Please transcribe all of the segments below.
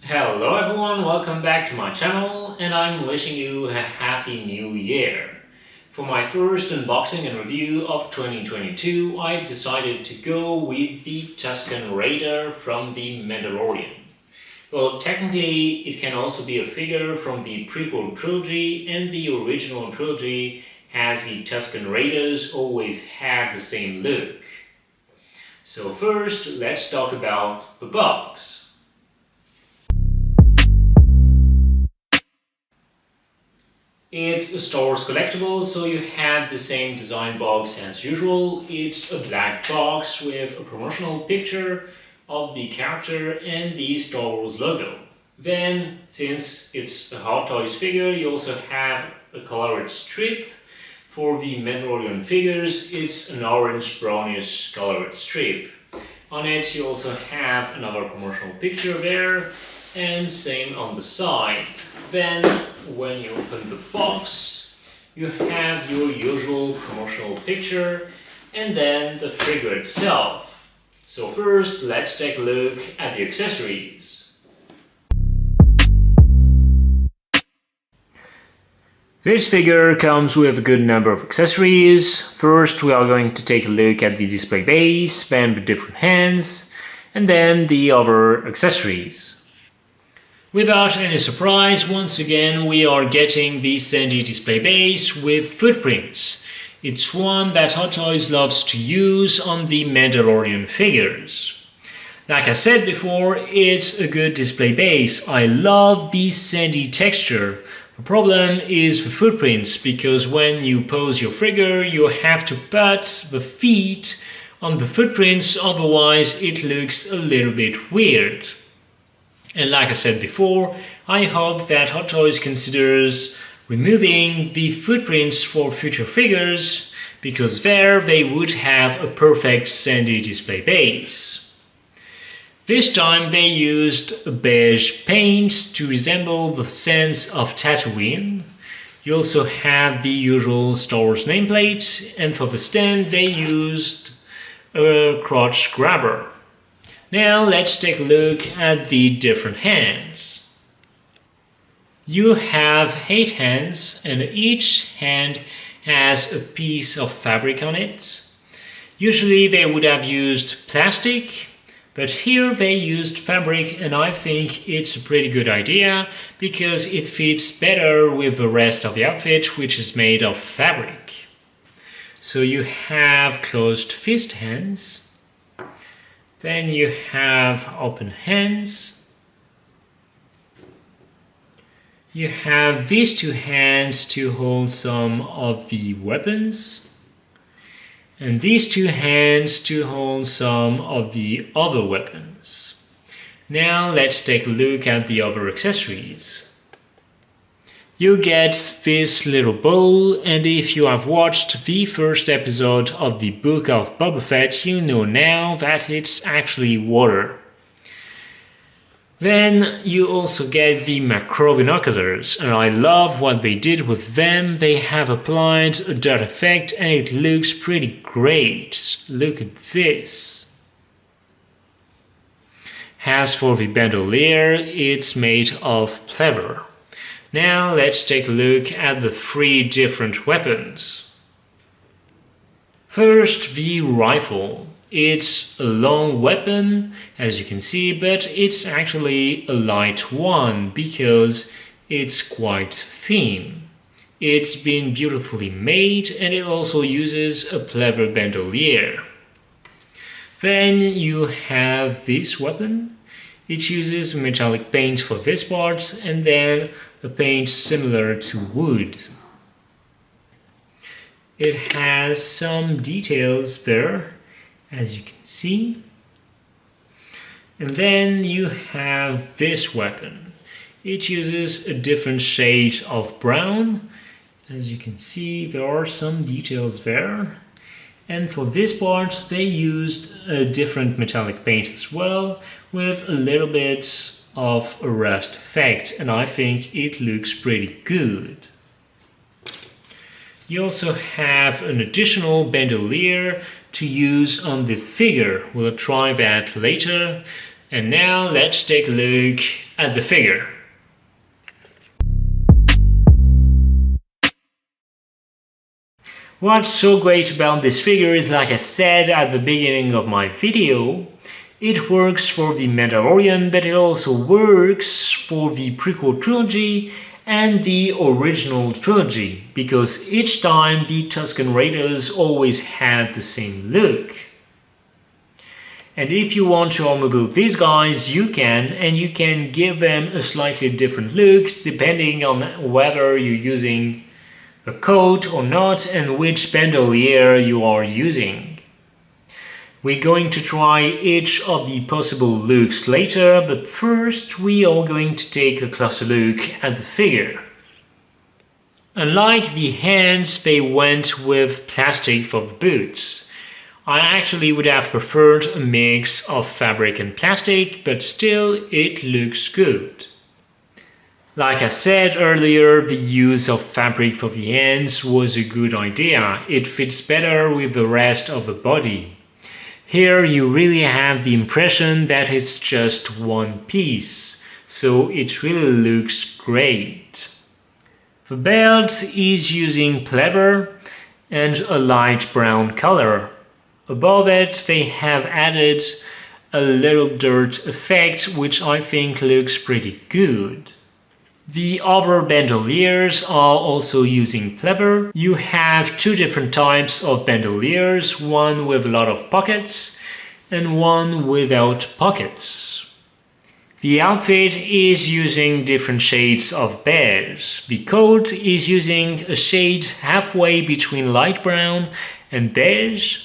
Hello everyone, welcome back to my channel and I'm wishing you a happy new year. For my first unboxing and review of 2022, I decided to go with the Tusken Raider from the Mandalorian. Well, technically it can also be a figure from the prequel trilogy, and the original trilogy has the Tusken Raiders always had the same look. So first, let's talk about the box. It's a Star Wars collectible, so you have the same design box as usual. It's a black box with a promotional picture of the character and the Star Wars logo. Then, since it's a Hot Toys figure, you also have a colored strip. For the Mandalorian figures, it's an orange brownish colored strip. On it you also have another promotional picture there, and same on the side. Then, when you open the box, you have your usual promotional picture and then the figure itself. So first, let's take a look at the accessories. This figure comes with a good number of accessories. First, we are going to take a look at the display base, then the different hands, and then the other accessories. Without any surprise, once again we are getting the sandy display base with footprints. It's one that Hot Toys loves to use on the Mandalorian figures. Like I said before, it's a good display base. I love the sandy texture. The problem is the footprints, because when you pose your figure you have to put the feet on the footprints, otherwise it looks a little bit weird. And like I said before, I hope that Hot Toys considers removing the footprints for future figures, because there they would have a perfect sandy display base. This time they used a beige paint to resemble the sands of Tatooine. You also have the usual Star Wars nameplate, and for the stand they used a crotch grabber. Now let's take a look at the different hands. You have 8 hands and each hand has a piece of fabric on it. Usually they would have used plastic, but here they used fabric, and I think it's a pretty good idea because it fits better with the rest of the outfit, which is made of fabric. So you have closed fist hands. Then you have open hands. You have these 2 hands to hold some of the weapons, and these 2 hands to hold some of the other weapons. Now let's take a look at the other accessories. You get this little bowl, and if you have watched the first episode of the Book of Boba Fett, you know now that it's actually water. Then you also get the macro binoculars, and I love what they did with them. They have applied a dot effect and it looks pretty great. Look at this. As for the bandolier, it's made of pleather. Now let's take a look at the 3 different weapons. First, the rifle. It's a long weapon, as you can see, but it's actually a light one because it's quite thin. It's been beautifully made, and it also uses a pleather bandolier. Then you have this weapon. It uses metallic paint for this part, and then a paint similar to wood. It has some details there, as you can see. And then you have this weapon. It uses a different shade of brown. As you can see, there are some details there. And for this part, they used a different metallic paint as well, with a little bit of a rust effect, and I think it looks pretty good. You also have an additional bandolier to use on the figure. We'll try that later. And now let's take a look at the figure. What's so great about this figure is, like I said at the beginning of my video, it works for the Mandalorian, but it also works for the prequel trilogy and the original trilogy, because each time the Tusken Raiders always had the same look. And if you want to armor build these guys, you can, and you can give them a slightly different look depending on whether you're using a coat or not and which bandolier you are using. We're going to try each of the possible looks later, but first we are going to take a closer look at the figure. Unlike the hands, they went with plastic for the boots. I actually would have preferred a mix of fabric and plastic, but still it looks good. Like I said earlier, the use of fabric for the hands was a good idea. It fits better with the rest of the body. Here you really have the impression that it's just one piece, so it really looks great. The belt is using pleather and a light brown color. Above it they have added a little dirt effect, which I think looks pretty good. The other bandoliers are also using pleather. You have two different types of bandoliers, one with a lot of pockets and one without pockets. The outfit is using different shades of beige. The coat is using a shade halfway between light brown and beige.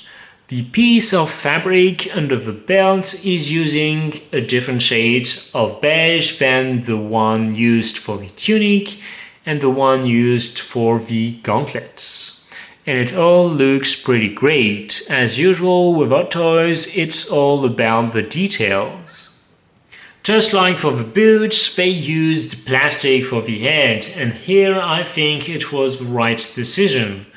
The piece of fabric under the belt is using a different shade of beige than the one used for the tunic and the one used for the gauntlets. And it all looks pretty great. As usual with Hot Toys, it's all about the details. Just like for the boots, they used plastic for the head, and here I think it was the right decision.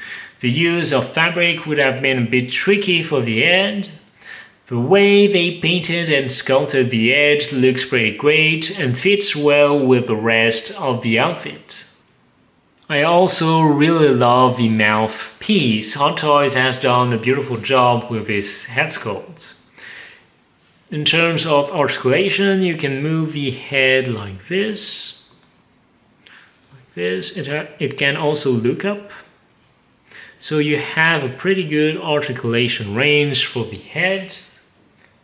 The use of fabric would have been a bit tricky for the head. The way they painted and sculpted the head looks pretty great and fits well with the rest of the outfit. I also really love the mouth piece. Hot Toys has done a beautiful job with this head sculpt. In terms of articulation, you can move the head like this. It can also look up. So you have a pretty good articulation range for the head.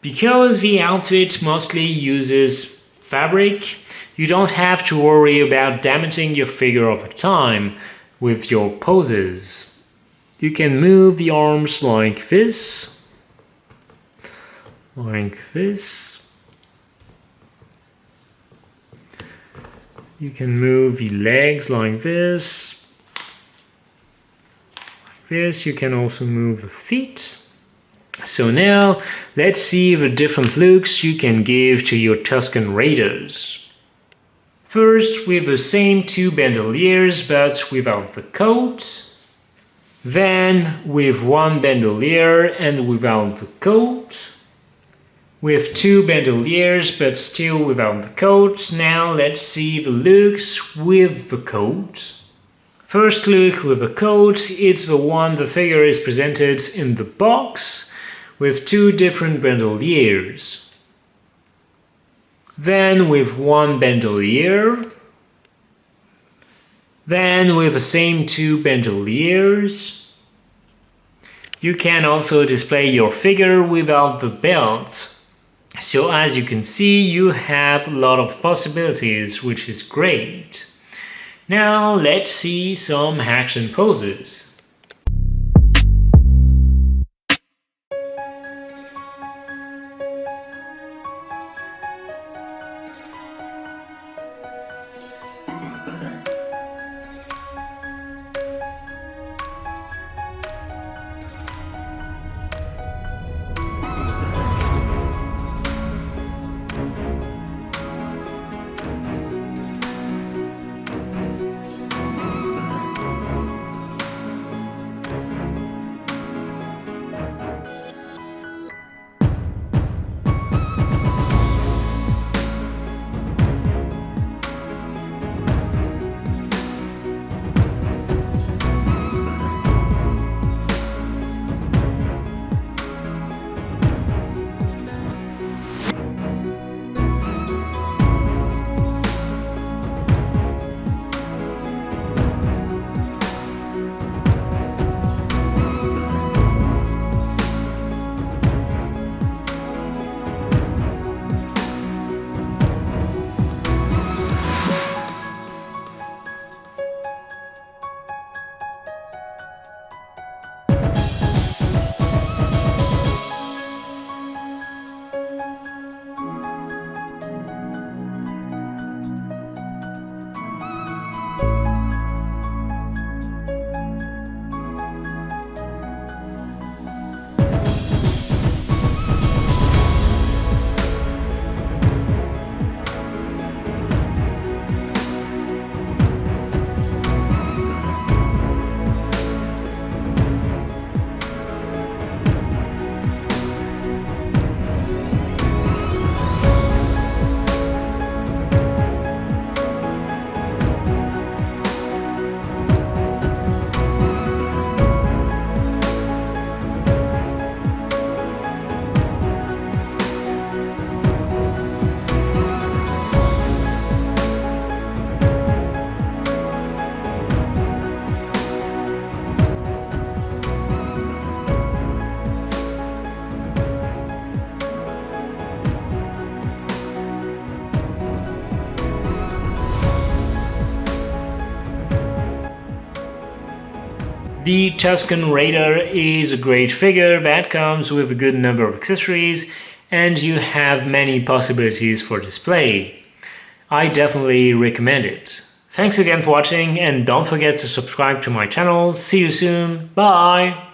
Because the outfit mostly uses fabric, you don't have to worry about damaging your figure over time with your poses. You can move the arms like this. Like this. You can move the legs like this. You can also move the feet. So now let's see the different looks you can give to your Tusken Raiders. First with the same two bandoliers but without the coat. Then with one bandolier and without the coat. With two bandoliers but still without the coat. Now let's see the looks with the coat. First look with the coat, it's the one the figure is presented in the box with two different bandoliers. Then with one bandolier. Then with the same two bandoliers. You can also display your figure without the belt. So as you can see, you have a lot of possibilities, which is great. Now let's see some action poses. The Tusken Raider is a great figure that comes with a good number of accessories, and you have many possibilities for display. I definitely recommend it. Thanks again for watching, and don't forget to subscribe to my channel. See you soon. Bye!